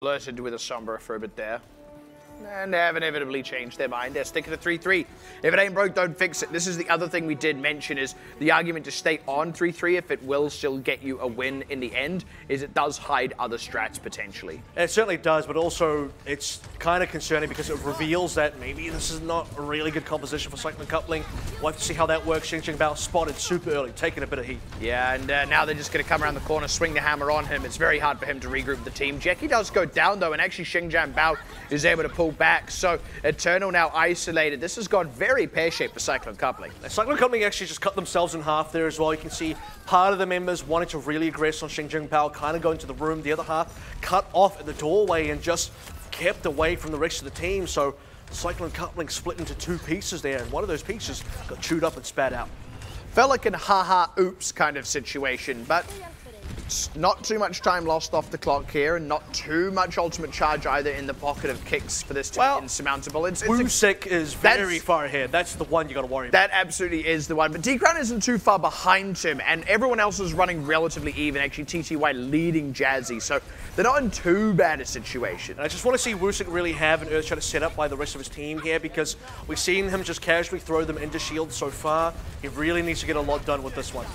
Flirted with a Sombra for a bit there. And they have inevitably changed their mind. They're sticking to 3-3. If it ain't broke, don't fix it. This is the other thing we did mention is the argument to stay on 3-3 if it will still get you a win in the end is it does hide other strats potentially. It certainly does, but also it's kind of concerning because it reveals that maybe this is not a really good composition for Cyclone coupling. We'll have to see how that works. Xing Bao spotted super early, taking a bit of heat. Yeah, and now they're just going to come around the corner, swing the hammer on him. It's very hard for him to regroup the team. Jackie does go down though, and actually Xing Bao is able to pull back. So Eternal now isolated. This has gone very pear-shaped for Cyclone coupling. Cyclone coupling actually just cut themselves in half there as well. You can see part of the members wanting to really aggress on Xing Bao, kind of going to the room. The other half cut off at the doorway and just kept away from the rest of the team. So Cyclone coupling split into two pieces there, and one of those pieces got chewed up and spat out. Felt like an haha oops kind of situation, but not too much time lost off the clock here, and not too much ultimate charge either in the pocket of KIX for this to be insurmountable. OWC is very far ahead. That's the one you got to worry about. That absolutely is the one. But D-Crown isn't too far behind him, and everyone else is running relatively even. Actually, TTY leading Jazzy, so they're not in too bad a situation. And I just want to see OWC really have an Earthshatter set up by the rest of his team here, because we've seen him just casually throw them into shield so far. He really needs to get a lot done with this one.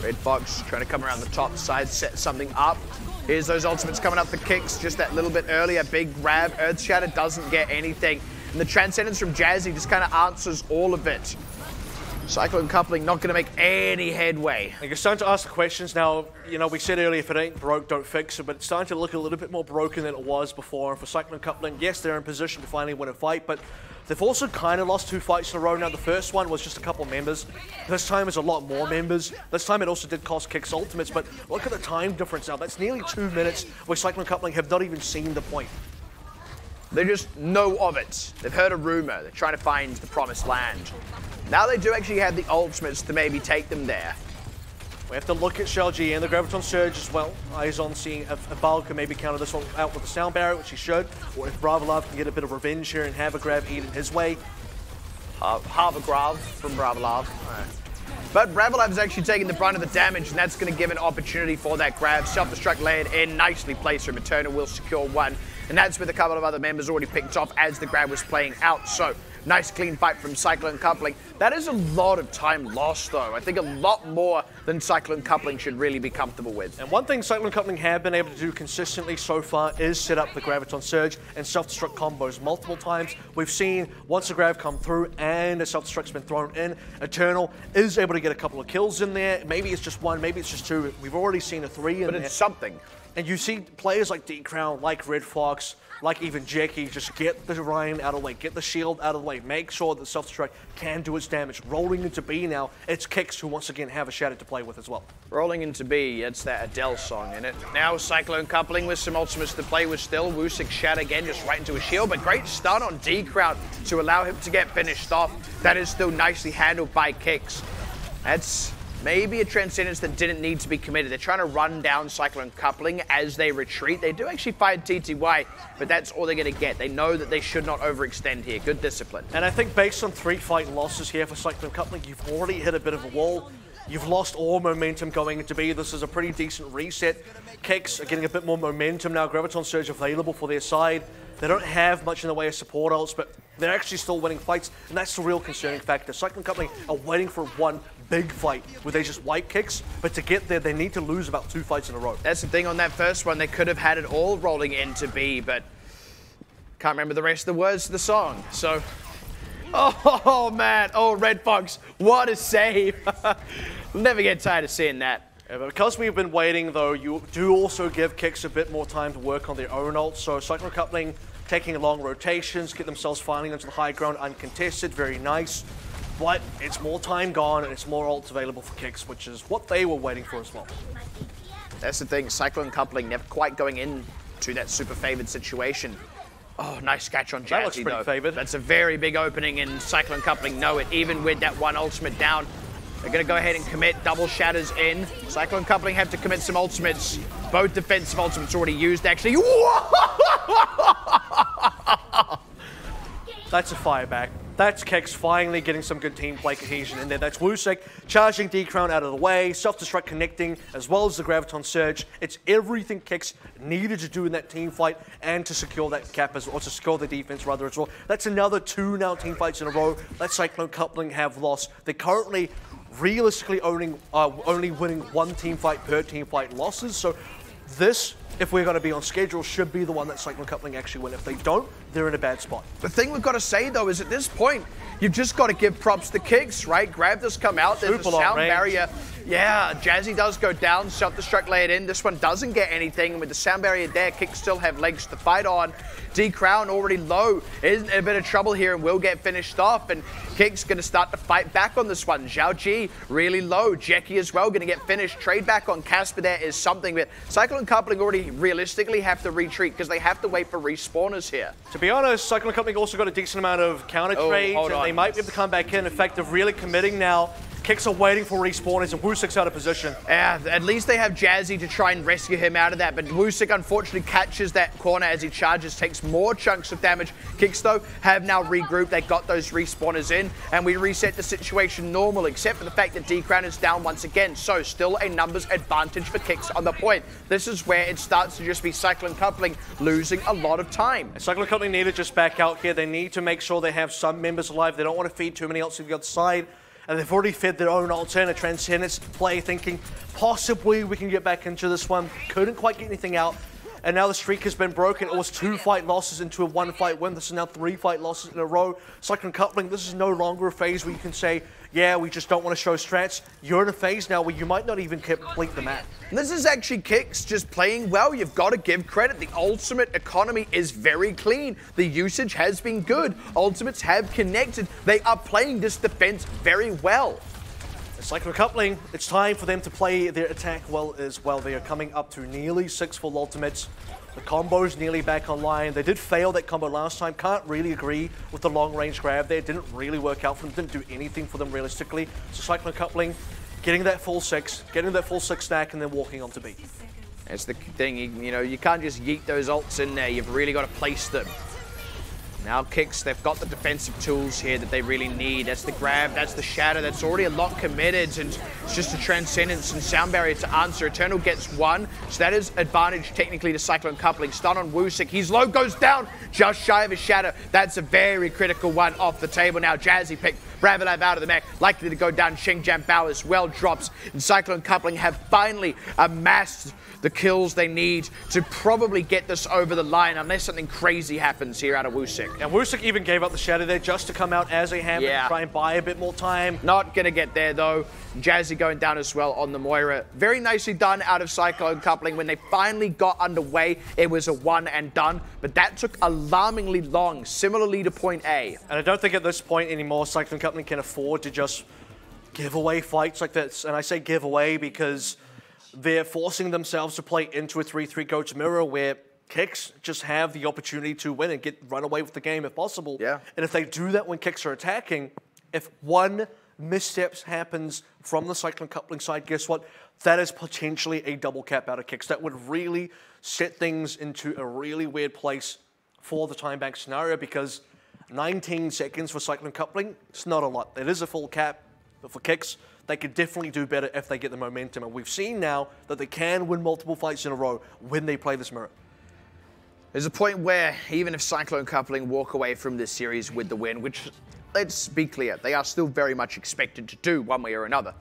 Red Fox trying to come around the top side, set something up. Here's those ultimates coming up for KIX just that little bit earlier. Big grab. Earthshatter doesn't get anything. And the Transcendence from Jazzy just kind of answers all of it. Cyclone coupling not going to make any headway. You're starting to ask the questions now. You know, we said earlier, if it ain't broke, don't fix it, but it's starting to look a little bit more broken than it was before. And for Cyclone coupling, yes, they're in position to finally win a fight, but they've also kind of lost two fights in a row now. The first one was just a couple members. This time is a lot more members. This time it also did cost KIX ultimates, but look at the time difference now. That's nearly 2 minutes where Cyclone coupling have not even seen the point. They just know of it. They've heard a rumor. They're trying to find the promised land. Now they do actually have the ultimates to maybe take them there. We have to look at ShellG and the Graviton Surge as well. Eyes on seeing if Bal can maybe counter this one out with the Sound Barrier, which he should, or if Bravolov can get a bit of revenge here and have a grab eaten his way. Half a grab from Bravolov. But Bravolov is actually taking the brunt of the damage, and that's going to give an opportunity for that grab. Self-destruct layered in, nicely placed from Eternal, will secure one. And that's with a couple of other members already picked off as the grab was playing out. So, nice clean fight from Cyclone coupling. That is a lot of time lost, though. I think a lot more than Cyclone coupling should really be comfortable with. And one thing Cyclone coupling have been able to do consistently so far is set up the Graviton Surge and self-destruct combos multiple times. We've seen once the grab come through and a self-destruct's been thrown in, Eternal is able to get a couple of kills in there. Maybe it's just one, maybe it's just two. We've already seen a 3 in there. But it's something. And you see players like D-Crown, like Red Fox, like even Jackie, just get the Ryan out of the way, get the shield out of the way, make sure that self-destruct can do its damage. Rolling into B now, it's KIX who once again have a shadow to play with as well. Rolling into B, it's that Adele song in it. Now Cyclone coupling with some ultimates to play with still. OWC shatter again, just right into a shield, but great stun on D-Crown to allow him to get finished off. That is still nicely handled by KIX. That's maybe a Transcendence that didn't need to be committed. They're trying to run down Cyclone coupling as they retreat. They do actually find TTY, but that's all they're going to get. They know that they should not overextend here. Good discipline. And I think based on 3 fight losses here for Cyclone coupling, you've already hit a bit of a wall. You've lost all momentum going into B. This is a pretty decent reset. KIX are getting a bit more momentum now. Graviton Surge available for their side. They don't have much in the way of support ults, but they're actually still winning fights, and that's the real concerning factor. Cyclone coupling are waiting for one big fight where they just wipe KIX, but to get there, they need to lose about 2 fights in a row. That's the thing on that first one. They could have had it all rolling into B, but can't remember the rest of the words to the song. So, oh man, oh Red Fox, what a save. We'll never get tired of seeing that. Yeah, but because we've been waiting though, you do also give KIX a bit more time to work on their own ults. So Cyclone coupling taking long rotations, get themselves finally onto the high ground uncontested, very nice. But it's more time gone and it's more ults available for KIX, which is what they were waiting for as well. That's the thing, Cyclone coupling never quite going into that super favored situation. Oh, nice catch on Jazzy, that looks pretty favored. That's a very big opening, and Cyclone coupling know it, even with that one ultimate down. They're going to go ahead and commit, double shatters in. Cyclone coupling have to commit some ultimates. Both defensive ultimates already used, actually. That's a fireback. That's KIX finally getting some good team play cohesion in there. That's WuSick charging D-Crown out of the way, self-destruct connecting, as well as the Graviton Surge. It's everything KIX needed to do in that team fight and to secure that cap, or to secure the defense rather as well. That's another 2 now team fights in a row that Cyclone Coupling have lost. They're currently realistically only winning 1 team fight per team fight losses. So this, if we're going to be on schedule, should be the one that Cyclone Coupling actually win. If they don't, they're in a bad spot. The thing we've got to say, though, is at this point, you've just got to give props to KIX, right? Grab this, come out, there's a sound barrier. Yeah, Jazzy does go down, self-destruct laid in. This one doesn't get anything. With the sound barrier there, KIX still have legs to fight on. D-Crown already low, is in a bit of trouble here and will get finished off. And KIX going to start to fight back on this one. Zhao Ji really low. Jackie as well going to get finished. Trade back on Casper there is something. But Cyclone Coupling already realistically have to retreat because they have to wait for respawners here. To be honest, Cyclone Coupling also got a decent amount of counter trades, and they might be able to come back in. In fact, they're really committing now. KIX are waiting for respawners, and WuSick's out of position. Yeah, at least they have Jazzy to try and rescue him out of that, but WuSick unfortunately catches that corner as he charges, takes more chunks of damage. KIX, though, have now regrouped. They got those respawners in, and we reset the situation normal, except for the fact that D-Crown is down once again. So still a numbers advantage for KIX on the point. This is where it starts to just be Cyclone Coupling losing a lot of time. And Cyclone Coupling need to just back out here. They need to make sure they have some members alive. They don't want to feed too many else to the other side. And they've already fed their own alternate Transcendence play, thinking possibly we can get back into this one. Couldn't quite get anything out. And now the streak has been broken. It was 2 fight losses into a 1 fight win. This is now 3 fight losses in a row. Cyclone Coupling, this is no longer a phase where you can say, yeah, we just don't want to show strats. You're in a phase now where you might not even complete the map. This is actually KIX just playing well. You've got to give credit. The ultimate economy is very clean. The usage has been good. Ultimates have connected. They are playing this defense very well. Cyclone Coupling, it's time for them to play their attack well as well. They are coming up to nearly 6 full ultimates. The combo's nearly back online. They did fail that combo last time. Can't really agree with the long-range grab there. Didn't really work out for them. Didn't do anything for them realistically. So Cyclone Coupling, getting that full 6 stack, and then walking on to B. That's the thing. You know, you can't just yeet those ults in there. You've really got to place them. Now KIX, they've got the defensive tools here that they really need. That's the grab, that's the shatter, that's already a lot committed, and it's just a Transcendence and sound barrier to answer. Eternal gets 1, so that is advantage technically to Cyclone Coupling. Stun on WuSick, he's low, goes down, just shy of a shatter. That's a very critical one off the table now. Jazzy picked Bravelav out of the mech, likely to go down. Xingjian Bao as well drops, and Cyclone Coupling have finally amassed the kills they need to probably get this over the line, unless something crazy happens here out of WuSick. And WuSick even gave up the shatter there just to come out as a hammer and try and buy a bit more time. Not going to get there, though. Jazzy going down as well on the Moira. Very nicely done out of Cyclone Coupling. When they finally got underway, it was a one and done, but that took alarmingly long, similarly to point A. And I don't think at this point anymore, Cyclone Coupling can afford to just give away fights like this. And I say give away because they're forcing themselves to play into a 3-3 go-to mirror where KIX just have the opportunity to win and run away with the game if possible. Yeah. And if they do that when KIX are attacking, if one missteps happens from the Cyclone Coupling side, guess what? That is potentially a double cap out of KIX. That would really set things into a really weird place for the time bank scenario, because 19 seconds for Cyclone Coupling, it's not a lot. It is a full cap, but for KIX, they could definitely do better if they get the momentum. And we've seen now that they can win multiple fights in a row when they play this mirror. There's a point where even if Cyclone Coupling walk away from this series with the win, which, let's be clear, they are still very much expected to do one way or another,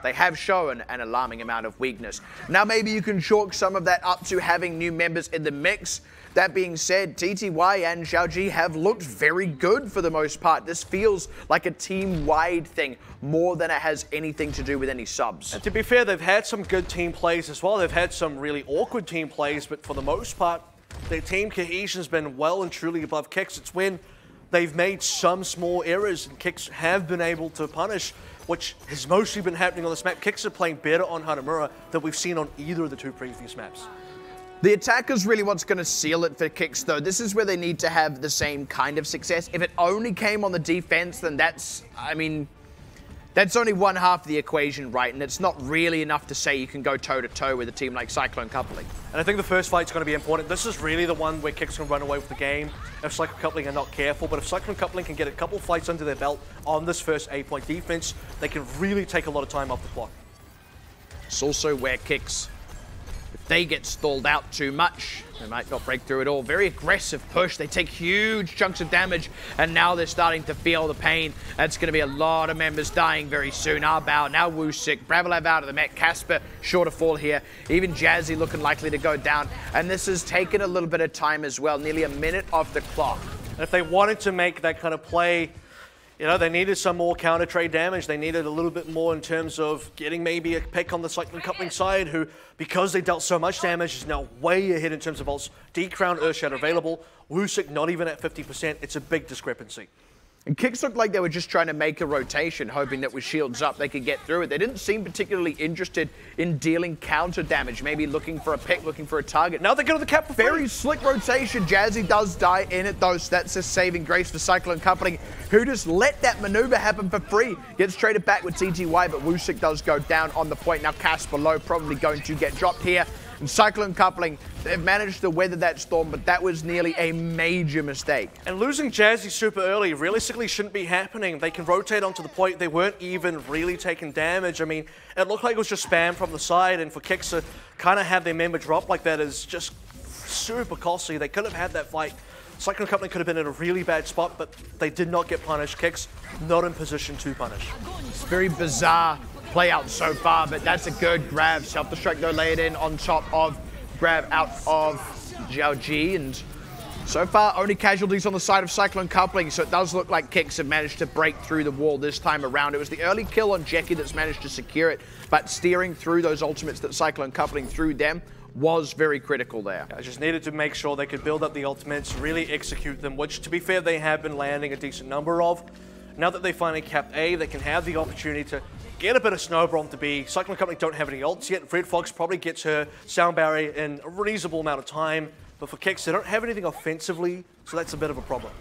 they have shown an alarming amount of weakness. Now maybe you can chalk some of that up to having new members in the mix. That being said, TTY and Zhao have looked very good for the most part. This feels like a team-wide thing more than it has anything to do with any subs. And to be fair, they've had some good team plays as well. They've had some really awkward team plays, but for the most part, their team cohesion has been well and truly above KIX. It's when they've made some small errors and KIX have been able to punish, which has mostly been happening on this map. KIX are playing better on Hanamura than we've seen on either of the 2 previous maps. The attack is really what's going to seal it for KIX, though. This is where they need to have the same kind of success. If it only came on the defense, then that's, I mean, that's only one half of the equation, right? And it's not really enough to say you can go toe-to-toe with a team like Cyclone Coupling. And I think the first fight's going to be important. This is really the one where KIX can run away with the game if Cyclone Coupling are not careful. But if Cyclone Coupling can get a couple fights under their belt on this first 8-point defense, they can really take a lot of time off the clock. It's also where KIX, if they get stalled out too much, they might not break through at all. Very aggressive push. They take huge chunks of damage, and now they're starting to feel the pain. That's going to be a lot of members dying very soon. Arbao, now Wusik, Bravelev out of the mech, Casper sure to fall here. Even Jazzy looking likely to go down. And this has taken a little bit of time as well, nearly a minute off the clock. And if they wanted to make that kind of play, you know, they needed some more counter trade damage. They needed a little bit more in terms of getting maybe a pick on the Cyclone Coupling side, who, because they dealt so much damage, is now way ahead in terms of ults. D-Crown, Earthshatter available. Wusik not even at 50%. It's a big discrepancy. And KIX looked like they were just trying to make a rotation, hoping that with shields up they could get through it. They didn't seem particularly interested in dealing counter damage, maybe looking for a pick, looking for a target. Now they go to the cap for free. Very slick rotation. Jazzy does die in it though, so that's a saving grace for Cyclone Coupling, who just let that maneuver happen for free. Gets traded back with TTY, but Wusik does go down on the point. Now Casper low, probably going to get dropped here. And Cyclone Coupling, they've managed to weather that storm, but that was nearly a major mistake. And losing Jazzy super early realistically shouldn't be happening. They can rotate onto the point. They weren't even really taking damage. I mean, it looked like it was just spam from the side, and for KIX to kind of have their member drop like that is just super costly. They could have had that fight. Cyclone Coupling could have been in a really bad spot, but they did not get punished. KIX not in position to punish. It's very bizarre play out so far, but that's a good grab. Self-destruct though laid in on top of grab out of Zhao Ji, and so far only casualties on the side of Cyclone Coupling, so it does look like KIX have managed to break through the wall this time around. It was the early kill on Jackie that's managed to secure it, but steering through those ultimates that Cyclone Coupling threw them was very critical there. I just needed to make sure they could build up the ultimates, really execute them, which to be fair they have been landing a decent number of. Now that they finally capped A, they can have the opportunity to get a bit of Snowbomb to B. Cyclone Coupling don't have any ults yet. Red Fox probably gets her sound barrier in a reasonable amount of time. But for KIX, they don't have anything offensively, so that's a bit of a problem.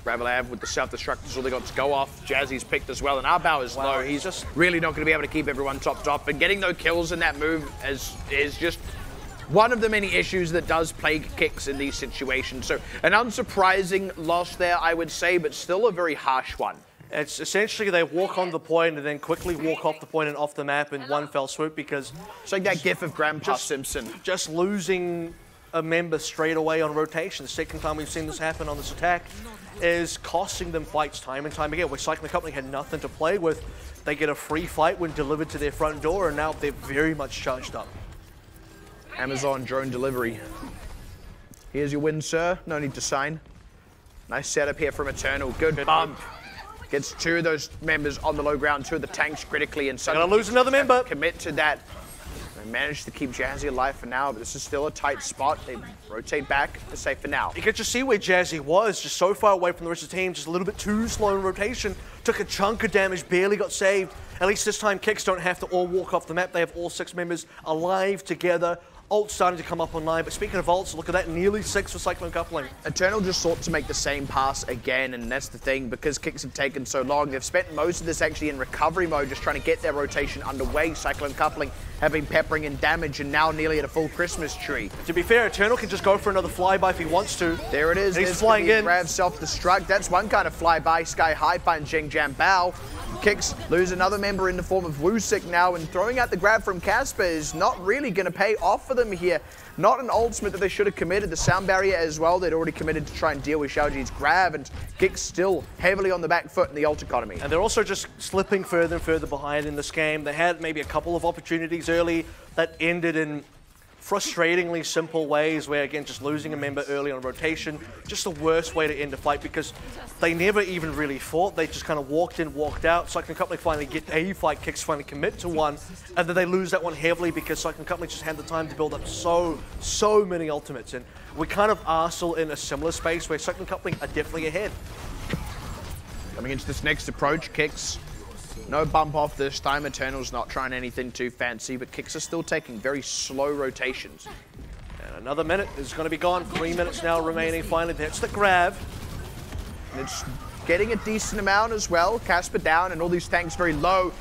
Bravelev with the self-destruct is all they got to go off. Jazzy's picked as well, and Arbao is low. He's just really not going to be able to keep everyone topped off. But getting no kills in that move is just one of the many issues that does plague KIX in these situations. So an unsurprising loss there, I would say, but still a very harsh one. It's essentially they walk on the point and then quickly walk off the point and off the map in one fell swoop, because it's like that gif of Grandpa Simpson. Just losing a member straight away on rotation, the second time we've seen this happen on this attack, is costing them fights time and time again. Where Cyclone Coupling had nothing to play with, they get a free fight when delivered to their front door, and now they're very much charged up. Amazon drone delivery. Here's your win, sir. No need to sign. Nice setup here from Eternal. Good bump. Gets two of those members on the low ground, two of the tanks critically, and suddenly gonna lose another member. Commit to that. They managed to keep Jazzy alive for now, but this is still a tight spot. They rotate back to say for now. You could just see where Jazzy was, just so far away from the rest of the team, just a little bit too slow in rotation. Took a chunk of damage, barely got saved. At least this time, KIX don't have to all walk off the map. They have all 6 members alive together. Ult's starting to come up online, but speaking of ults, look at that, nearly 6 for Cyclone Coupling. Eternal just sought to make the same pass again, and that's the thing, because KIX have taken so long. They've spent most of this actually in recovery mode, just trying to get their rotation underway. Cyclone Coupling have been peppering in damage, and now nearly at a full Christmas tree. To be fair, Eternal can just go for another flyby if he wants to. There it is. He's flying in. Grab self-destruct. That's one kind of flyby. Sky High by Jing Jam Bao. KIX lose another member in the form of Wusik now, and throwing out the grab from Casper is not really going to pay off for them here. Not an ultimate that they should have committed. The sound barrier as well, they'd already committed to try and deal with Xiaoji's grab, and KIX still heavily on the back foot in the ult economy. And they're also just slipping further and further behind in this game. They had maybe a couple of opportunities early that ended in frustratingly simple ways, where again, just losing a member early on rotation, just the worst way to end a fight, because they never even really fought. They just kind of walked in, walked out. Cyclone Coupling finally get a fight, KIX finally commit to one, and then they lose that one heavily because Cyclone Coupling just had the time to build up so many ultimates. And we kind of are still in a similar space where Cyclone Coupling are definitely ahead. Coming into this next approach, KIX, no bump off this time. Eternal's not trying anything too fancy, but KIX are still taking very slow rotations. And another minute is going to be gone. 3 minutes now remaining. Finally, that's the grab. And it's getting a decent amount as well. Casper down and all these tanks very low.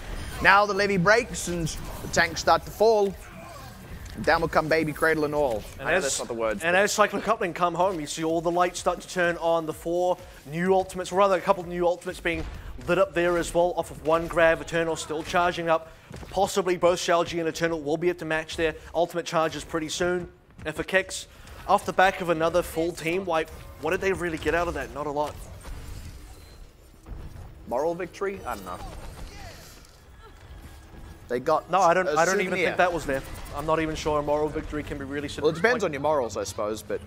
Now the levy breaks and the tanks start to fall. Down will come Baby Cradle and all. And I know that's not the words. And as Cyclone Coupling come home, you see all the lights start to turn on, the 4 new ultimates, or rather a couple of new ultimates being lit up there as well off of one grab. Eternal still charging up. Possibly both Shalji and Eternal will be able to match their ultimate charges pretty soon. And for KIX, off the back of another full team wipe, what did they really get out of that? Not a lot. Moral victory? I don't know. They got no, I don't even think that was there. I'm not even sure a moral victory can be really said. Well, it depends on your morals, I suppose, but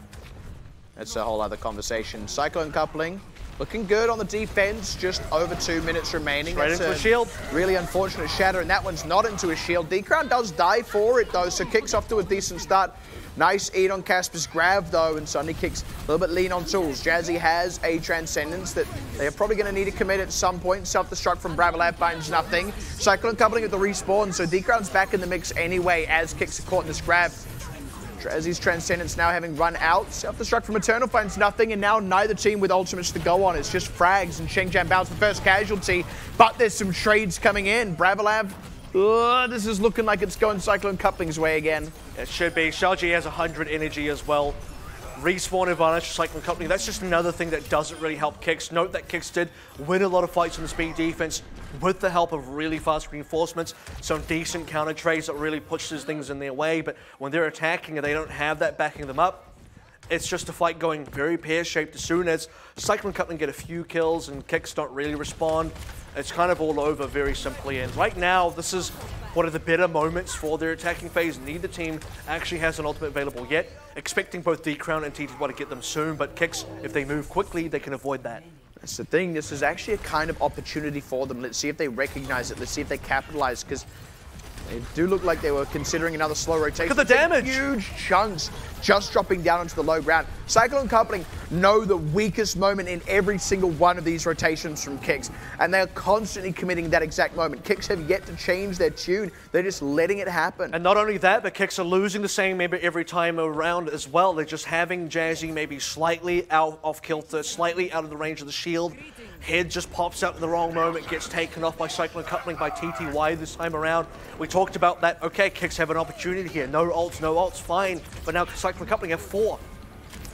that's a whole other conversation. Cyclone Coupling looking good on the defense, just over 2 minutes remaining. Straight into a shield. Really unfortunate shatter, and that one's not into a shield. D-Crown does die for it, though, so KIX off to a decent start. Nice eat on Casper's grab, though, and suddenly KIX a little bit lean on tools. Jazzy has a Transcendence that they are probably going to need to commit at some point. Self-destruct from Bravolab finds nothing. Cyclone Coupling at the respawn, so D-Crown's back in the mix anyway as KIX are caught in this grab. Jazzy's Transcendence now having run out. Self-destruct from Eternal finds nothing, and now neither team with ultimates to go on. It's just frags, and Shengjian bounds the first casualty, but there's some trades coming in. Bravolab, this is looking like it's going Cyclone Coupling's way again. It should be. Shalji has 100 energy as well. Respawn advantage for Cyclone Coupling. That's just another thing that doesn't really help KIX. Note that KIX did win a lot of fights on the speed defense with the help of really fast reinforcements, some decent counter trades that really pushes things in their way, but when they're attacking and they don't have that backing them up, it's just a fight going very pear-shaped. As soon as Cyclone Coupling get a few kills and KIX don't really respond, it's kind of all over very simply. And right now, this is one of the better moments for their attacking phase. Neither team actually has an ultimate available yet. Expecting both D-Crown and TTY to get them soon, but KIX, if they move quickly, they can avoid that. That's the thing. This is actually a kind of opportunity for them. Let's see if they recognize it. Let's see if they capitalize, because they do look like they were considering another slow rotation. Look at the damage! Huge chunks just dropping down onto the low ground. Cyclone Coupling know the weakest moment in every single one of these rotations from KIX, and they're constantly committing that exact moment. KIX have yet to change their tune. They're just letting it happen. And not only that, but KIX are losing the same maybe every time around as well. They're just having Jazzy maybe slightly out of kilter, slightly out of the range of the shield. Head just pops out in the wrong moment, gets taken off by Cyclone Coupling by TTY this time around. We talked about that. Okay, KIX have an opportunity here. No ults, fine. But now Cyclone Coupling have 4.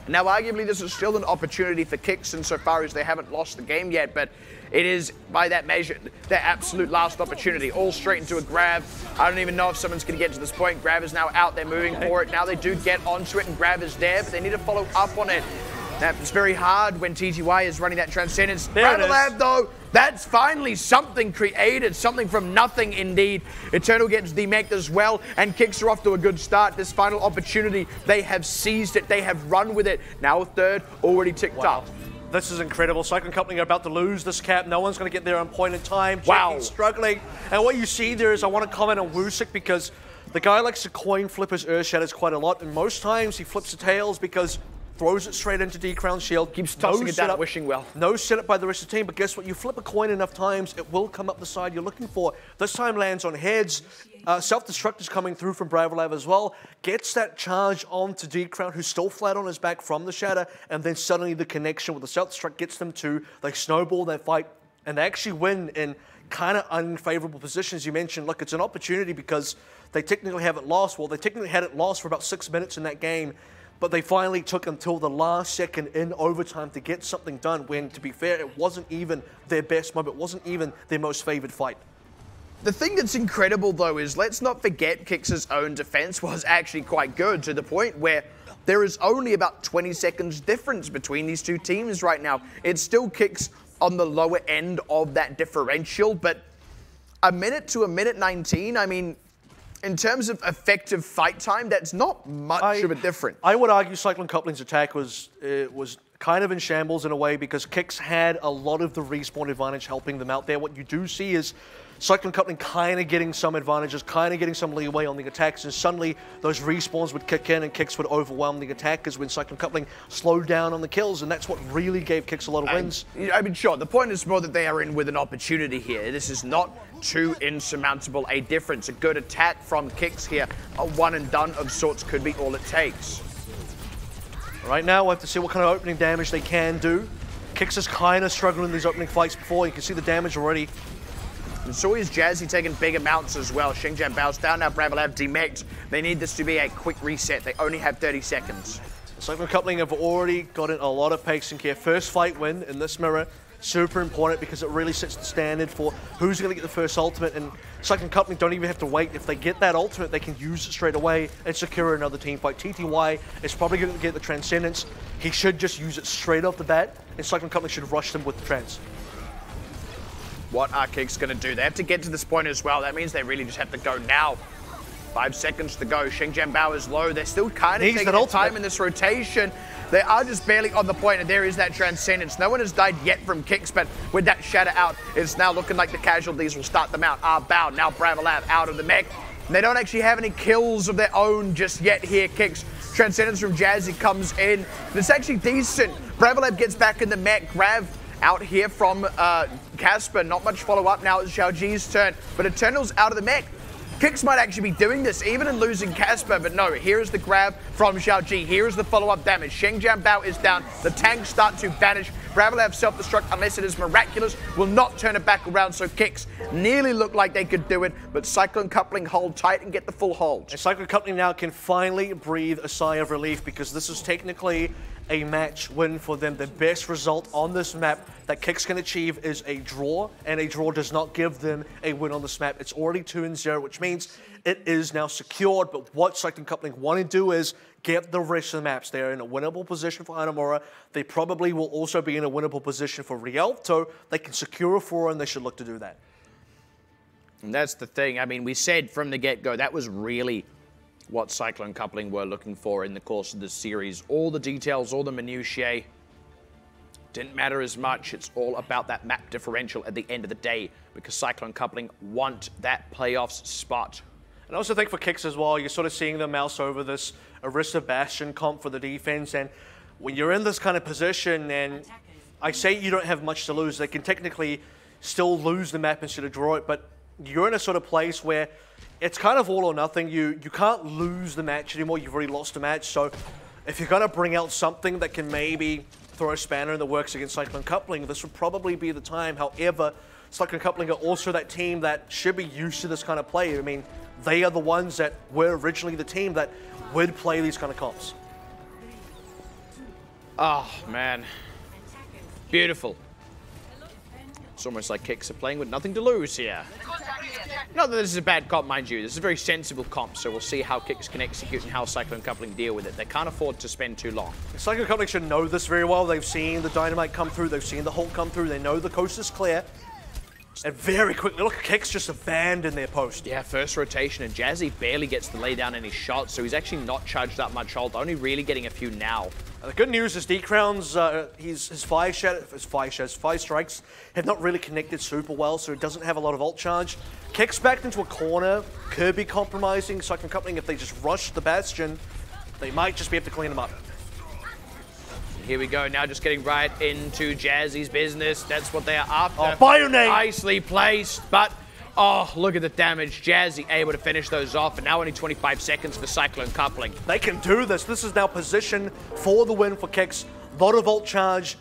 Now, arguably, this is still an opportunity for KIX insofar as they haven't lost the game yet, but it is, by that measure, their absolute last opportunity. All straight into a grab. I don't even know if someone's going to get to this point. Grab is now out. They're moving for it. Now they do get onto it, and grab is there, but they need to follow up on it. It's very hard when TTY is running that Transcendence. Bravolab, though, that's finally something created, something from nothing indeed. Eternal gets demeked as well, and KIX are off to a good start. This final opportunity, they have seized it, they have run with it. Now a third already ticked up. This is incredible. Cyclone Coupling are about to lose this cap. No one's going to get there on point in time. Wow. Struggling. And what you see there is, I want to comment on WuSik, because the guy likes to coin flip his Earth Shatters quite a lot, and most times he flips the tails because throws it straight into D-Crown's shield. Keeps tossing it down, wishing well. No setup by the rest of the team, but guess what? You flip a coin enough times, it will come up the side you're looking for. This time lands on heads. Self-destruct is coming through from Bravolab as well. Gets that charge onto D-Crown, who's still flat on his back from the shatter, and then suddenly the connection with the self-destruct gets them to, they snowball that fight, and they actually win in kind of unfavorable positions. You mentioned, look, it's an opportunity because they technically haven't lost. Well, they technically hadn't lost for about 6 minutes in that game, but they finally took until the last second in overtime to get something done when, to be fair, it wasn't even their best moment. It wasn't even their most favored fight. The thing that's incredible, though, is let's not forget KIX's own defense was actually quite good, to the point where there is only about 20 seconds difference between these two teams right now. It's still KIX on the lower end of that differential, but a minute to a minute 19, I mean, in terms of effective fight time, that's not much of a difference. I would argue Cyclone Coupling's attack was kind of in shambles in a way, because KIX had a lot of the respawn advantage helping them out there. What you do see is Cyclone Coupling kind of getting some advantages, kind of getting some leeway on the attacks, and suddenly those respawns would kick in and KIX would overwhelm the attackers when Cyclone Coupling slowed down on the kills, and that's what really gave KIX a lot of wins. I mean, sure, the point is more that they are in with an opportunity here. This is not too insurmountable a difference. A good attack from KIX here, a one and done of sorts could be all it takes. Right now, we'll have to see what kind of opening damage they can do. KIX is kind of struggling in these opening fights before. You can see the damage already. And so is Jazzy taking big amounts as well. Xingjian bows down, now Bravolav demeched. They need this to be a quick reset. They only have 30 seconds. Cyclone Coupling have already gotten a lot of pace and care. First fight win in this mirror, super important because it really sets the standard for who's going to get the first ultimate. And Cyclone Coupling don't even have to wait. If they get that ultimate, they can use it straight away and secure another team fight. TTY is probably going to get the Transcendence. He should just use it straight off the bat, and Cyclone Coupling should rush them with the Trans. What are KIX going to do? They have to get to this point as well. That means they really just have to go now. 5 seconds to go. Xingjian Bao is low. They're still kind of taking their time in this rotation. They are just barely on the point, and there is that Transcendence. No one has died yet from KIX, but with that Shatter out, it's now looking like the casualties will start them out. Bao, now Bravolav out of the mech. And they don't actually have any kills of their own just yet here, KIX. Transcendence from Jazzy comes in. And it's actually decent. Bravolav gets back in the mech. Grav out here from Casper. Not much follow-up now. It's Xiaoji's turn, but Eternal's out of the mech. KIX might actually be doing this, even in losing Casper, but no, here is the grab from Xiaoji. Here is the follow-up damage. Xingjian Bao is down. The tanks start to vanish. Bravolav self-destruct, unless it is miraculous, will not turn it back around, so KIX nearly looked like they could do it, but Cyclone Coupling hold tight and get the full hold. And Cyclone Coupling now can finally breathe a sigh of relief because this is technically a match win for them. The best result on this map that KIX can achieve is a draw, and a draw does not give them a win on this map. It's already 2-0, which means it is now secured, but what Cyclone Coupling want to do is get the rest of the maps. They're in a winnable position for Hanamura. They probably will also be in a winnable position for Rialto. They can secure a 4, and they should look to do that. And that's the thing. I mean, we said from the get-go, that was really what Cyclone Coupling were looking for in the course of this series. All the details, all the minutiae, didn't matter as much. It's all about that map differential at the end of the day because Cyclone Coupling want that playoffs spot. And I also think for KIX as well, you're sort of seeing them mouse over this Orisa Bastion comp for the defense, and when you're in this kind of position, and I say you don't have much to lose, they can technically still lose the map instead of draw it, but you're in a sort of place where it's kind of all or nothing. You can't lose the match anymore. You've already lost a match. So if you're going to bring out something that can maybe throw a spanner in the works against Cyclone Coupling, this would probably be the time. However, Cyclone Coupling are also that team that should be used to this kind of play. I mean, they are the ones that were originally the team that would play these kind of comps. Oh, man. Beautiful. It's almost like KIX are playing with nothing to lose here. Not that this is a bad comp, mind you. This is a very sensible comp, so we'll see how KIX can execute and how Cyclone Coupling deal with it. They can't afford to spend too long. Cyclone Coupling should know this very well. They've seen the Dynamite come through. They've seen the Hulk come through. They know the coast is clear. And very quickly, look, KIX just abandoned their post. Yeah, first rotation, and Jazzy barely gets to lay down any shots, so he's actually not charged up much ult, only really getting a few now. The good news is D-Crown's, his 5 strikes have not really connected super well, so he doesn't have a lot of ult charge. KIX backed into a corner, Kirby compromising, Cyclone Coupling, if they just rush the Bastion, they might just be able to clean them up. Here we go, now just getting right into Jazzy's business. That's what they are after. Oh, Bionate! Nicely placed, but oh, look at the damage. Jazzy able to finish those off, and now only 25 seconds for Cyclone Coupling. They can do this. This is now position for the win for KIX. Lot of ult charge,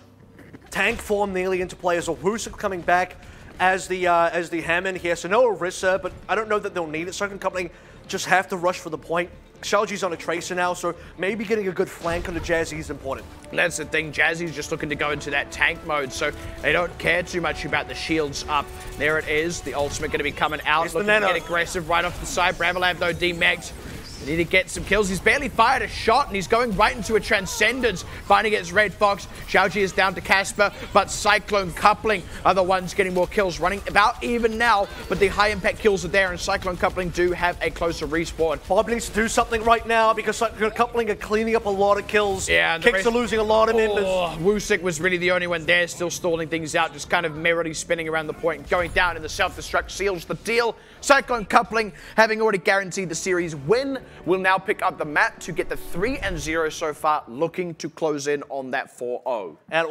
tank form nearly into play as OWC coming back as the Hammond here. So no Orisa, but I don't know that they'll need it. Cyclone Coupling just have to rush for the point. Xiaoji's on a Tracer now, so maybe getting a good flank on the Jazzy is important. That's the thing, Jazzy's just looking to go into that tank mode, so they don't care too much about the shields up. There it is, the ultimate going to be coming out, it's looking to get aggressive right off the side. Bravolav though demexed. They need to get some kills. He's barely fired a shot, and he's going right into a Transcendence. Finally gets Red Fox. Xiaoji is down to Casper, but Cyclone Coupling are the ones getting more kills, running about even now, but the high-impact kills are there, and Cyclone Coupling do have a closer respawn. Bob needs to do something right now, because Cyclone Coupling are cleaning up a lot of kills. Yeah, KIX are losing a lot of members. OWC was really the only one there, still stalling things out, just kind of merrily spinning around the point, going down, and the self-destruct seals the deal. Cyclone Coupling, having already guaranteed the series win, will now pick up the map to get the 3-0 so far, looking to close in on that 4-0. And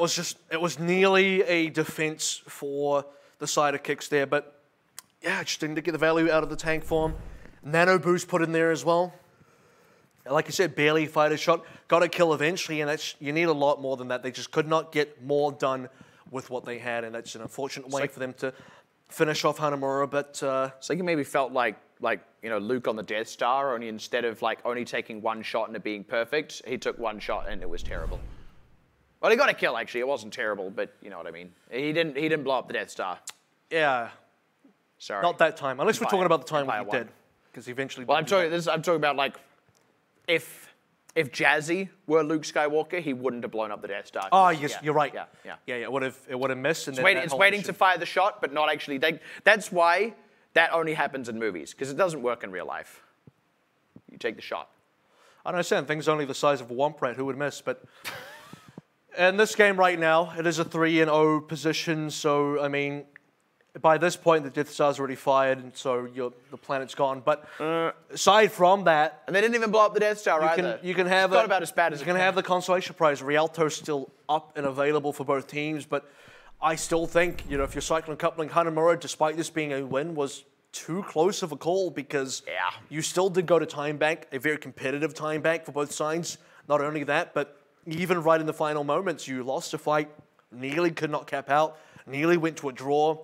it was nearly a defense for the side of KIX there, but yeah, just didn't get the value out of the tank form. Nano boost put in there as well. like you said, barely fired a shot, got a kill eventually, and you need a lot more than that. They just could not get more done with what they had, and that's an unfortunate way for them to finish off Hanamura. But so you maybe felt like Luke on the Death Star, only instead of only taking one shot and it being perfect, he took one shot and it was terrible. Well, he got a kill actually. It wasn't terrible, but you know what I mean. He didn't blow up the Death Star. Yeah. Sorry. Not that time, unless we're talking about the time when he did, because he eventually. Well, I'm talking about if Jazzy were Luke Skywalker, he wouldn't have blown up the Death Star. Oh, yes, you're right. Yeah. It would have missed. And it's waiting to fire the shot, but not actually. That's why that only happens in movies, because it doesn't work in real life. You take the shot. I don't understand. Things only the size of a womp rat. Who would miss? But in this game right now, it is a 3-0 position. So I mean, by this point, the Death Star's already fired, and so the planet's gone. But aside from that, and they didn't even blow up the Death Star either. You can have it's not about as bad as you can have the consolation prize. Rialto's still up and available for both teams, but I still think if you're Cyclone coupling, Hanamura, despite this being a win, was too close of a call because you still did go to time bank, a very competitive time bank for both sides. Not only that, but even right in the final moments, you lost a fight, nearly could not cap out, nearly went to a draw.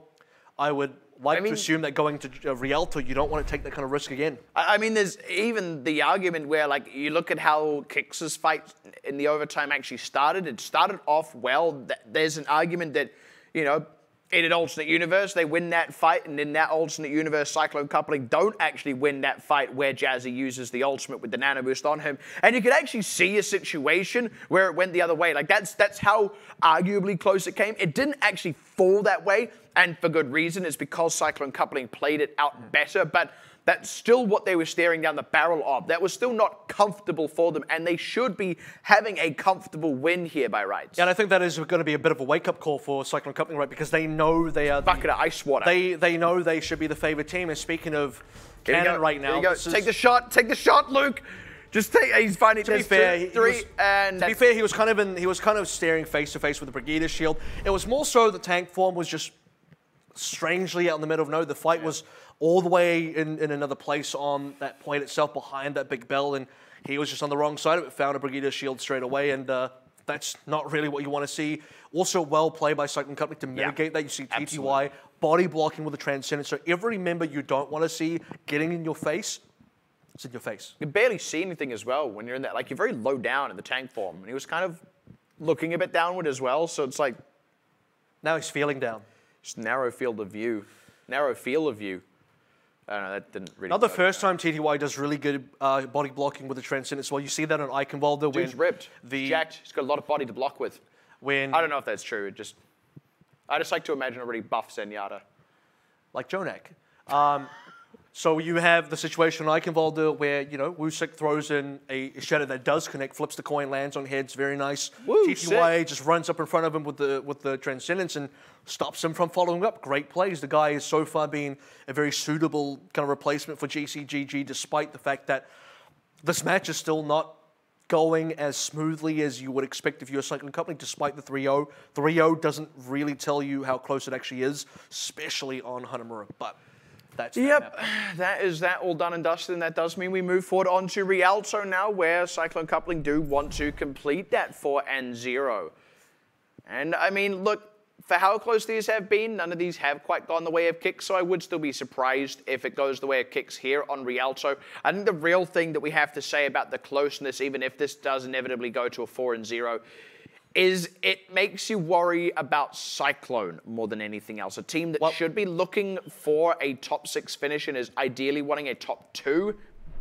I would to assume that going to Rialto, you don't want to take that kind of risk again. I mean, there's even the argument where, you look at how KIX's fight in the overtime actually started. It started off well. There's an argument that, in an alternate universe, they win that fight, and in that alternate universe, Cyclone coupling don't actually win that fight where Jazzy uses the ultimate with the nano boost on him. And you could actually see a situation where it went the other way. That's how arguably close it came. It didn't actually fall that way, and for good reason. It's because Cyclone coupling played it out better, but that's still what they were staring down the barrel of. That was still not comfortable for them, and they should be having a comfortable win here by rights. Yeah, and I think that is going to be a bit of a wake-up call for Cyclone coupling, right? Because they know they are bucket of ice water. They know they should be the favorite team. And speaking of Cannon right now, take the shot, Luke. Just take. He's finding. To be fair, he was kind of staring face to face with the Brigida shield. It was more so the tank form was just strangely out in the middle of nowhere. The fight was all the way in another place on that point itself, behind that big bell, and he was just on the wrong side of it, found a Brigida shield straight away, and that's not really what you want to see. Also, well played by Cyclone Company to mitigate that. You see TTY body blocking with the Transcendence, so every member you don't want to see getting in your face, it's in your face. You can barely see anything as well when you're in that. You're very low down in the tank form, and he was kind of looking a bit downward as well, so it's like... Now he's feeling down. Just narrow field of view. Narrow field of view. I don't know, that didn't really... Not the first time TTY does really good body blocking with the Transcendence. Well, you see that on Eichenwalder. Dude's ripped. He's jacked. He's got a lot of body to block with. I don't know if that's true. I just like to imagine a really buff Zenyatta. Like Jonak. So you have the situation on Eichenwalder where, Wusik throws in a shadow that does connect, flips the coin, lands on heads, very nice. TTY just runs up in front of him with the Transcendence and stops him from following up. Great plays. The guy has so far been a very suitable kind of replacement for GCGG, despite the fact that this match is still not going as smoothly as you would expect if you're a Cyclone Company, despite the 3-0. 3-0 doesn't really tell you how close it actually is, especially on Hanamura, but... That is that all done and dusted, and that does mean we move forward on to Rialto now, where Cyclone Coupling do want to complete that 4-0. And I mean, look, for how close these have been, none of these have quite gone the way of KIX, so I would still be surprised if it goes the way of KIX here on Rialto. I think the real thing that we have to say about the closeness, even if this does inevitably go to a 4-0, is it makes you worry about Cyclone more than anything else. A team that should be looking for a top 6 finish and is ideally wanting a top 2.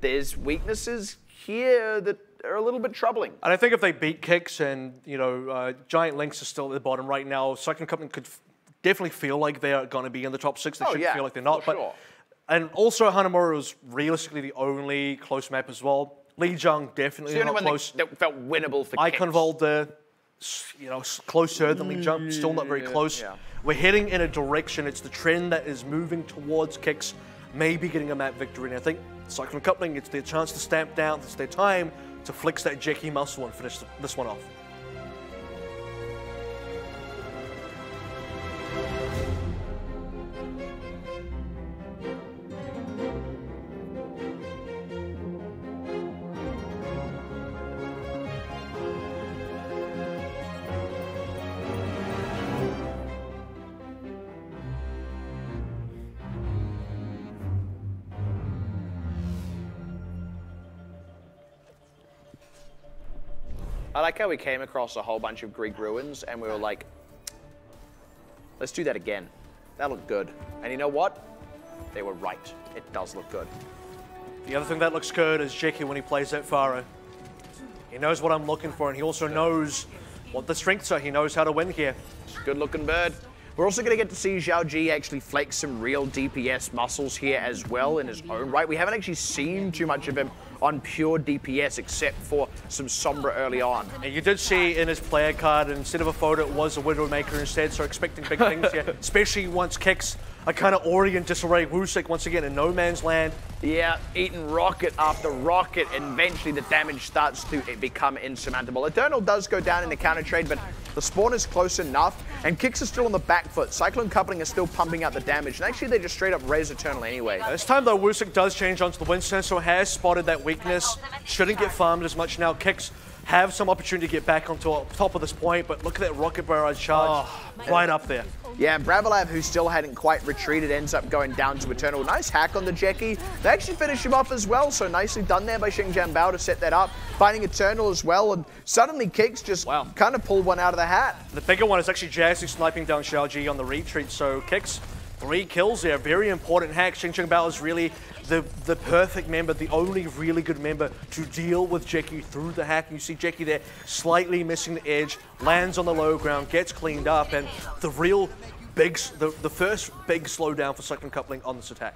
There's weaknesses here that are a little bit troubling. And I think if they beat KIX and, Giant Lynx is still at the bottom right now, Cyclone Company could definitely feel like they're going to be in the top 6. They shouldn't feel like they're not. Sure. And also, Hanamura was realistically the only close map as well. Lijiang definitely not close. That felt winnable for KIX. Eichenwalder, closer than Lijiang, still not very close. Yeah. We're heading in a direction. It's the trend that is moving towards KIX maybe getting a map victory. And I think Cyclone Coupling, it's their chance to stamp down. It's their time to flex that Jackie muscle and finish this one off. I like how we came across a whole bunch of Greek ruins and we were like, let's do that again. That looked good. And you know what? They were right. It does look good. The other thing that looks good is Jeki when he plays that Pharaoh. He knows what I'm looking for, and he also knows what the strengths are. He knows how to win here. Good looking bird. We're also going to get to see Zhao Ji actually flex some real DPS muscles here as well in his own right. We haven't actually seen too much of him on pure DPS except for some Sombra early on. And you did see in his player card, instead of a photo, it was a Widowmaker instead, so expecting big things here, especially once KIX are kind of already in disarray. WuSik once again in no man's land. Yeah, eating rocket after rocket, and eventually the damage starts to become insurmountable. Eternal does go down in the counter trade, but the spawn is close enough, and KIX is still on the back foot. Cyclone coupling is still pumping out the damage, and actually they just straight up res Eternal anyway. This time though, WuSik does change onto the Winston, so has spotted that weakness. Shouldn't get farmed as much now. KIX have some opportunity to get back on top of this point, but look at that rocket barrage charge right up there. Yeah, and Bravolav, who still hadn't quite retreated, ends up going down to Eternal. Nice hack on the Jeki. They actually finish him off as well, so nicely done there by Xingjiang Bao to set that up. Finding Eternal as well, and suddenly KIX just kind of pulled one out of the hat. The bigger one is actually Jazzy sniping down Zhao Ji on the retreat, so KIX 3 kills there. Very important hack. Xingjiang Bao is really the perfect member, the only really good member to deal with Jeki through the hack. And you see Jeki there slightly missing the edge, lands on the low ground, gets cleaned up, and the real big, the first big slowdown for Cyclone coupling on this attack.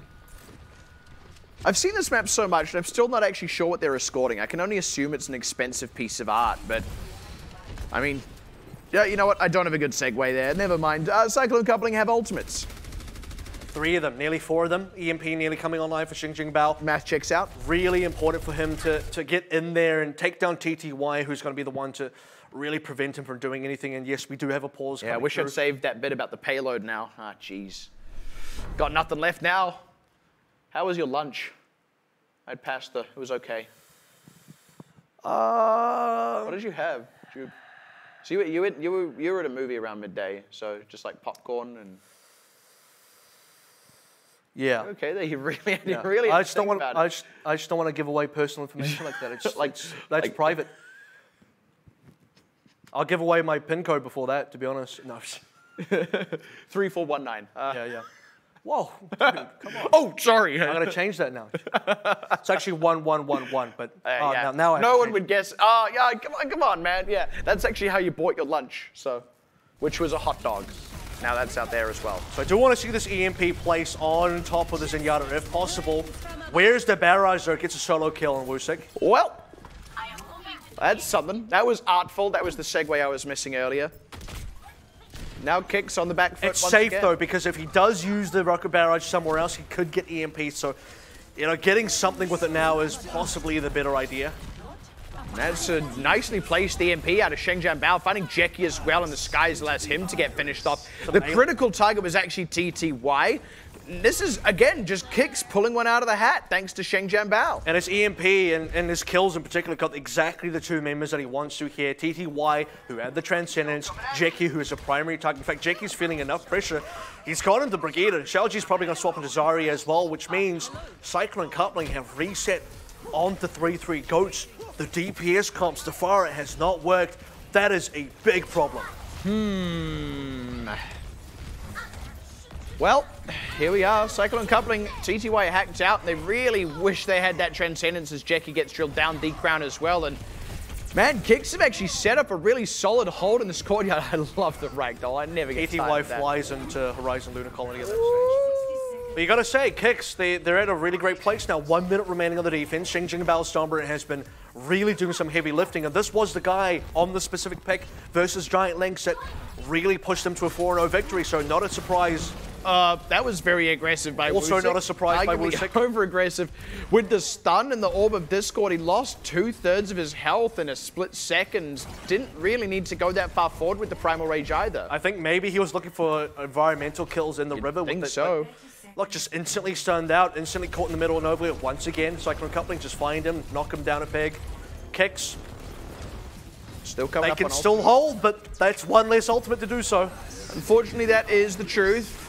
I've seen this map so much, and I'm still not actually sure what they're escorting. I can only assume it's an expensive piece of art, but I mean, yeah, you know what? I don't have a good segue there. Never mind. Cyclone coupling have ultimates. 3 of them, nearly 4 of them. EMP nearly coming online for Xingjiang Bao. Math checks out. Really important for him to get in there and take down TTY, who's going to be the one to really prevent him from doing anything. And yes, we do have a pause. Yeah, I wish I'd saved that bit about the payload now. Ah, jeez. Got nothing left now. How was your lunch? I'd passed it was okay. What did you have? So you were at a movie around midday, so just like popcorn and. Yeah. Okay, then you really. I just don't want. I just don't want to give away personal information like that. It's that's private. I'll give away my PIN code before that. To be honest, no. 3419. Yeah. Whoa, dude, come on. Oh, sorry. I'm gonna change that now. It's actually 1111, but yeah. now I no one would guess. Oh, yeah, come on, man. Yeah, that's actually how you bought your lunch. So, which was a hot dog. Now that's out there as well. So I do want to see this EMP place on top of the Zenyatta if possible. Where's the barrage though? Gets a solo kill on WuSik. Well, that's something. That was artful. That was the segue I was missing earlier. Now KIX on the back foot. It's safe though, because if he does use the rocket barrage somewhere else, he could get EMP. So, you know, getting something with it now is possibly the better idea. That's a nicely placed EMP out of Xingjiang Bao, finding Jeki as well, and the skies allows him to get finished off. The critical target was actually TTY. This is, again, just KIX pulling one out of the hat, thanks to Xingjiang Bao. And his EMP and his kills in particular got exactly the 2 members that he wants to here. TTY, who had the Transcendence, Jeki, who is a primary target. In fact, Jeki's feeling enough pressure. He's gone into Brigade, and Zhao Ji's probably going to swap into Zarya as well, which means Cyclone coupling have reset onto 3-3 goats. The DPS comps, the Pharah has not worked. That is a big problem. Well, here we are. Cyclone coupling, TTY hacked out. They really wish they had that Transcendence as Jeki gets drilled down, D-Crown as well. And man, KIX have actually set up a really solid hold in this courtyard. I love the ragdoll. I never get tired of that. TTY flies into Horizon Lunar Colony at that stage. But you got to say, KIX, they're at a really great place now. 1 minute remaining on the defense. Xingjiang Bao Sombra has been really doing some heavy lifting, and this was the guy on the specific pick versus Giant Lynx that really pushed them to a 4-0 victory, so not a surprise. That was very aggressive by WuSik. Also not a surprise by WuSik. Over-aggressive. With the stun and the Orb of Discord, he lost 2/3 of his health in a split second. Didn't really need to go that far forward with the Primal Rage either. I think maybe he was looking for environmental kills in the river. I think so. Look, just instantly stunned out, instantly caught in the middle of nowhere once again. Cyclone coupling, just find him, knock him down a peg. KIX. Still coming up on They can still hold, but that's 1 less ultimate to do so. Unfortunately, that is the truth.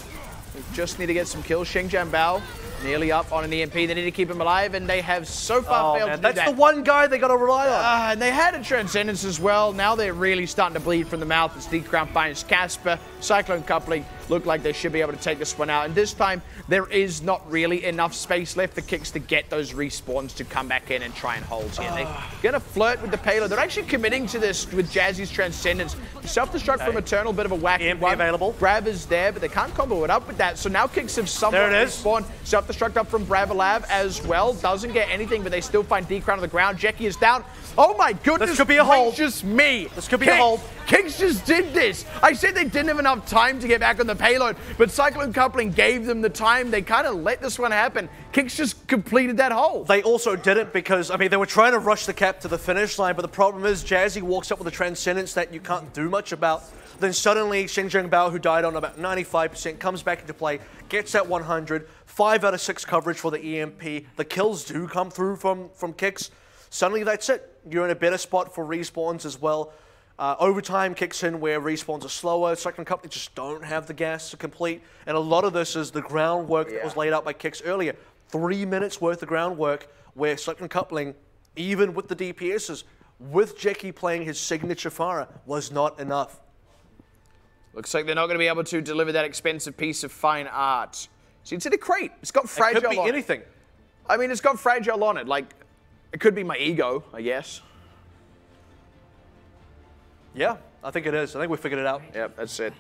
We just need to get some kills. Xingjiang Bao Nearly up on an EMP. They need to keep him alive, and they have so far failed to do that. That's the one guy they got to rely on. And they had a Transcendence as well. Now they're really starting to bleed from the mouth as D-Crown finds Casper. Cyclone coupling look like they should be able to take this one out. And this time, there is not really enough space left for KIX to get those respawns to come back in and try and hold here. They're going to flirt with the payload. They're actually committing to this with Jazzy's Transcendence. Self-destruct from Eternal, bit of a whack. EMP available. Brav is there, but they can't combo it up with that. So now KIX have somewhat respawned. Self-destruct up from Bravalab as well. Doesn't get anything, but they still find D-Crown on the ground. Jackie is down. Oh my goodness. This could be a hold. Just me. This could be a hold. KIX just did this. I said they didn't have enough time to get back on the payload, but Cyclone coupling gave them the time. They kind of let this one happen. KIX just completed that hold. They also didn't because, I mean, they were trying to rush the cap to the finish line, but the problem is Jazzy walks up with a Transcendence that you can't do much about. Then suddenly, Xinjiang Bao, who died on about 95%, comes back into play, gets that 100, 5 out of 6 coverage for the EMP. The kills do come through from KIX. Suddenly, that's it. You're in a better spot for respawns as well. Overtime kicks in where respawns are slower. Cyclone Company just don't have the gas to complete. And a lot of this is the groundwork that was laid out by KIX earlier. 3 minutes worth of groundwork where Cyclone Coupling, even with the DPSs, with Jackie playing his signature Pharah, was not enough. Looks like they're not going to be able to deliver that expensive piece of fine art. So it's in a crate. It's got fragile on it. It could be anything. I mean, it's got fragile on it. Like, it could be my ego, I guess. Yeah, I think it is. I think we figured it out. Yep, that's it.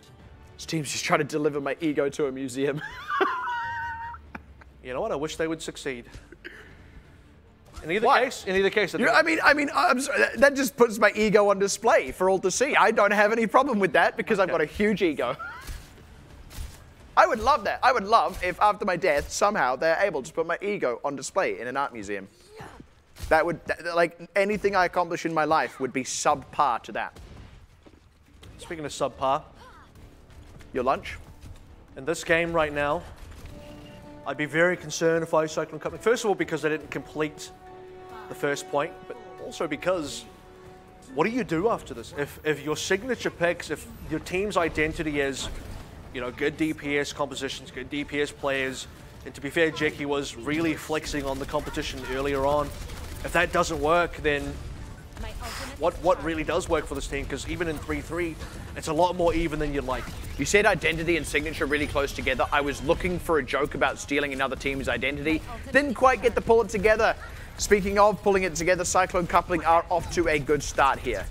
This team's just trying to deliver my ego to a museum. You know what? I wish they would succeed. In either case. I mean, I'm sorry, that just puts my ego on display for all to see. I don't have any problem with that because I've got a huge ego. I would love that. I would love if after my death, somehow they're able to put my ego on display in an art museum. That would, like, anything I accomplish in my life would be subpar to that. Speaking of subpar, your lunch? In this game right now, I'd be very concerned if I was Cyclone Company. First of all, because they didn't complete the first point, but also because what do you do after this? If your signature picks, if your team's identity is, you know, good DPS compositions, good DPS players, and to be fair, Jackie was really flexing on the competition earlier on. If that doesn't work, then what really does work for this team? Because even in 3-3, it's a lot more even than you'd like. You said identity and signature really close together. I was looking for a joke about stealing another team's identity. Didn't quite get to pull it together. Speaking of pulling it together, Cyclone Coupling are off to a good start here.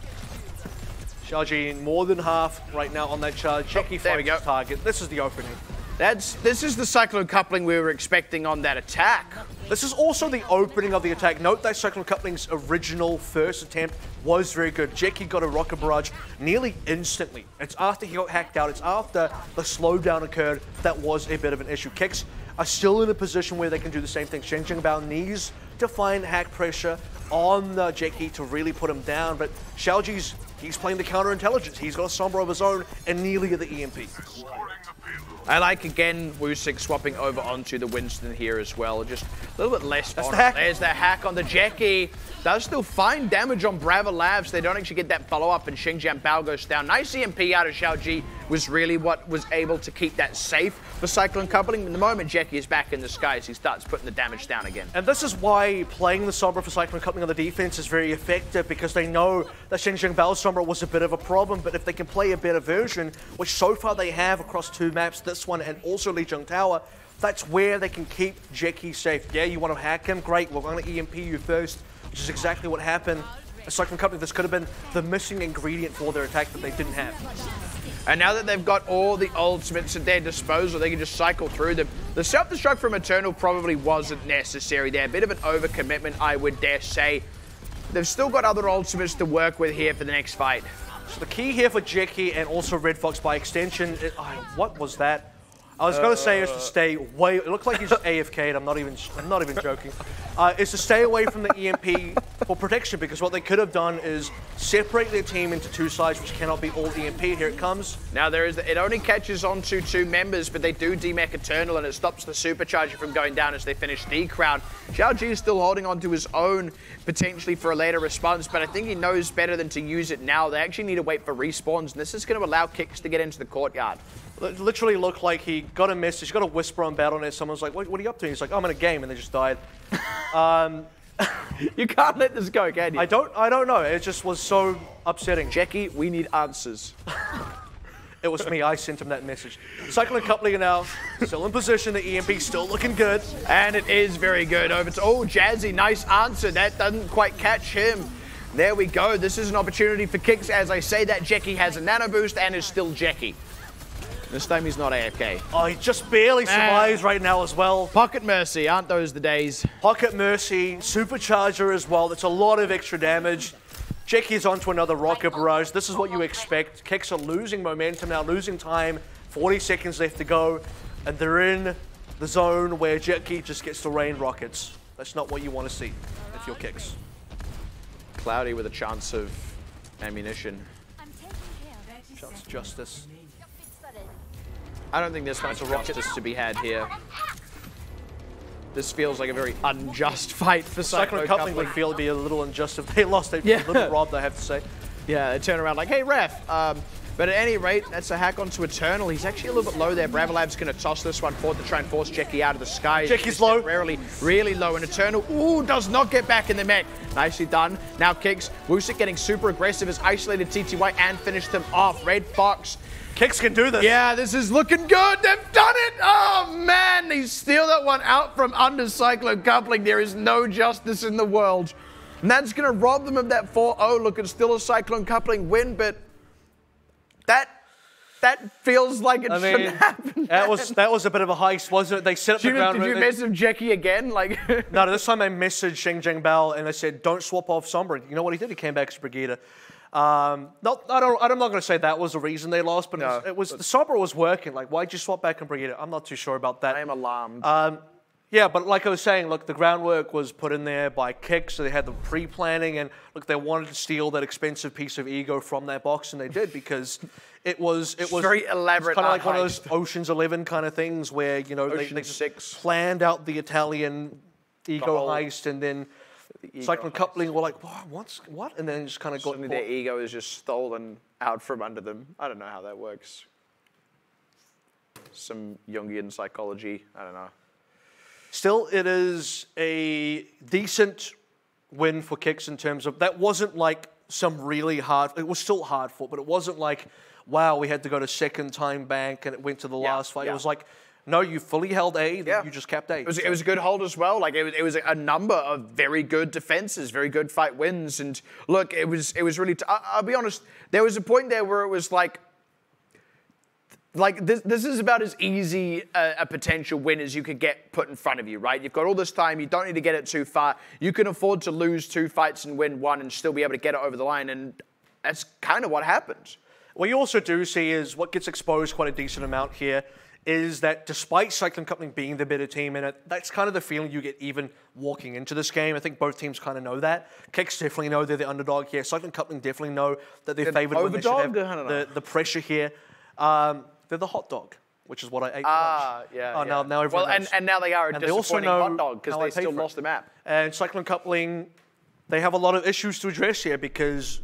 Charging more than half right now on that charge. Jackie finds his target. This is the opening. This is the Cyclone Coupling we were expecting on that attack. This is also the opening of the attack. Note that Cyclone Coupling's original first attempt was very good. Jackie got a rocket barrage nearly instantly. It's after he got hacked out. It's after the slowdown occurred that was a bit of an issue. KIX are still in a position where they can do the same thing. Xinjiang Bao needs to find hack pressure on Jackie to really put him down, but Xiaoji's he's playing the counterintelligence. He's got a Sombra of his own and nearly at the EMP. I like, again, Wusik swapping over onto the Winston here as well. Just a little bit less. That's the hack. There's the hack on the Jackie. Does still find damage on Brava Labs. They don't actually get that follow-up, and Xinjiang Bao goes down. Nice EMP out of Xiaoji was really what was able to keep that safe for Cyclone Coupling. In the moment Jackie is back in the skies, he starts putting the damage down again. And this is why playing the Sombra for Cyclone Coupling on the defense is very effective, because they know that Xinjiang Bao's Sombra was a bit of a problem, but if they can play a better version, which so far they have across 2 maps, this one and also Lijiang Tower, that's where they can keep Jackie safe. Yeah, you want to hack him? Great, we're going to EMP you first, which is exactly what happened. A Cyclone Company, this could have been the missing ingredient for their attack that they didn't have. And now that they've got all the ultimates at their disposal, they can just cycle through them. The self-destruct from Eternal probably wasn't necessary there. A bit of an overcommitment, I would dare say. They've still got other ultimates to work with here for the next fight. So the key here for Jackie and also Red Fox by extension, what was that? I was going to say is to stay way. It looked like he's AFK'd. I'm not even joking. Is to stay away from the EMP. for protection, because what they could have done is separate their team into two sides, which cannot be all EMP. Here it comes. Now it only catches onto 2 members, but they do demech Eternal, and it stops the supercharger from going down as they finish D Crown. Xiao Ji is still holding on to his own, potentially for a later response, but I think he knows better than to use it now. They actually need to wait for respawns, and this is going to allow KIX to get into the courtyard. It literally looked like he got a message, got a whisper on Battle.net. Someone's like, what are you up to? He's like, I'm in a game, and they just died. You can't let this go, can you? I don't know. It just was so upsetting. Jackie, we need answers. It was me. I sent him that message. Cyclone coupling now, still in position. The EMP still looking good. And it is very good. Over to, oh, Jazzy, nice answer. That doesn't quite catch him. There we go. This is an opportunity for KIX. As I say that, Jackie has a nano boost and is still Jackie. This time he's not AFK. Oh, he just barely survives right now as well. Pocket Mercy, aren't those the days? Pocket Mercy, Supercharger as well. That's a lot of extra damage. Jackie's onto another Rocket Barrage. This is what you expect. KIX are losing momentum now, losing time. 40 seconds left to go. And they're in the zone where Jackie just gets to rain rockets. That's not what you want to see if you're KIX. Cloudy with a chance of ammunition. Chance of justice. I don't think there's much justice to be had here. This feels like a very unjust fight for Cyclone Coupling would feel it'd be a little unjust if they lost. They'd be a little robbed, I have to say. Yeah, they turn around like, hey, ref. But at any rate, that's a hack onto Eternal. He's actually a little bit low there. Bravolab's going to toss this one forward to try and force Jackie out of the sky. Jackie's low. Temporarily, really low. And Eternal, ooh, does not get back in the mech. Nicely done. Now KIX. WOOSIC getting super aggressive, has isolated TTY and finished them off. Red Fox. KIX can do this. Yeah, this is looking good. They've done it. Oh, man. They steal that one out from under Cyclone Coupling. There is no justice in the world. And that's going to rob them of that 4-0. Look, it's still a Cyclone Coupling win, but that feels like it shouldn't happen. That was a bit of a heist, wasn't it? They set up the ground. Did you message Jackie again? Like no, this time I messaged Sheng Jiang Bao and I said, don't swap off Sombra. You know what he did? He came back as Brigida. I'm not going to say that was the reason they lost, but no, the Sombra was working. Like, why'd you swap back in Brigida? I'm not too sure about that. I am alarmed. Yeah, but like I was saying, look, the groundwork was put in there by KIX, so they had the pre-planning, and look, they wanted to steal that expensive piece of ego from that box, and they did, because it was very elaborate. Kind of like one of those Ocean's 11 kind of things where, you know, they just planned out the Italian ego heist, and then Cyclone Coupling were like, what? And then just kind of got their ego is just stolen out from under them. I don't know how that works. Some Jungian psychology. I don't know. Still, it is a decent win for KIX in terms of, that wasn't like some really hard, it was still hard fought, but it wasn't like, wow, we had to go to second time bank and it went to the last fight. It was like, no, you fully held A, you just kept A. It was a good hold as well. Like it was a number of very good defenses, very good fight wins. And look, it was really, I'll be honest, there was a point there where it was like this is about as easy a potential win as you could get put in front of you, right? You've got all this time, you don't need to get it too far. You can afford to lose 2 fights and win 1 and still be able to get it over the line, and that's kind of what happened. What you also do see is what gets exposed quite a decent amount here is that despite Cyclone Coupling being the better team in it, that's kind of the feeling you get even walking into this game. I think both teams kind of know that. KIX definitely know they're the underdog here. Cyclone Coupling definitely know that they're favored when they should have the pressure here. They're the hot dog, which is what I ate for lunch. Yeah. Now everyone knows. And now they are a disappointing hot dog because they still lost the map. And Cyclone Coupling, they have a lot of issues to address here because,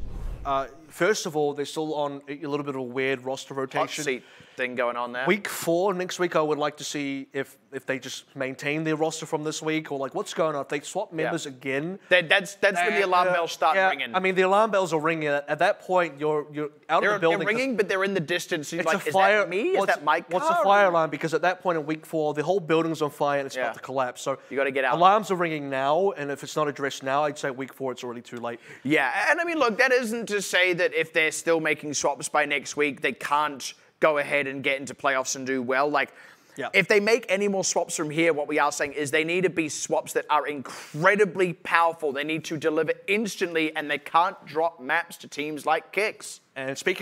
first of all, they're still on a little bit of a weird roster rotation. Hot seat thing going on there. Week 4, next week, I would like to see if they just maintain their roster from this week or like what's going on. If they swap members again. That's when the alarm bells start ringing. I mean, the alarm bells are ringing. At that point, you're out of the building. They're ringing, but they're in the distance. It's like, is that me? Is that my car? What's a fire alarm? Because at that point in week 4, the whole building's on fire and it's about to collapse. So you got to get out. Alarms are ringing now, and if it's not addressed now, I'd say week 4, it's already too late. Yeah, and I mean, look, that isn't to say that if they're still making swaps by next week, they can't go ahead and get into playoffs and do well. Like, if they make any more swaps from here, what we are saying is they need to be swaps that are incredibly powerful. They need to deliver instantly, and they can't drop maps to teams like KIX. And speaking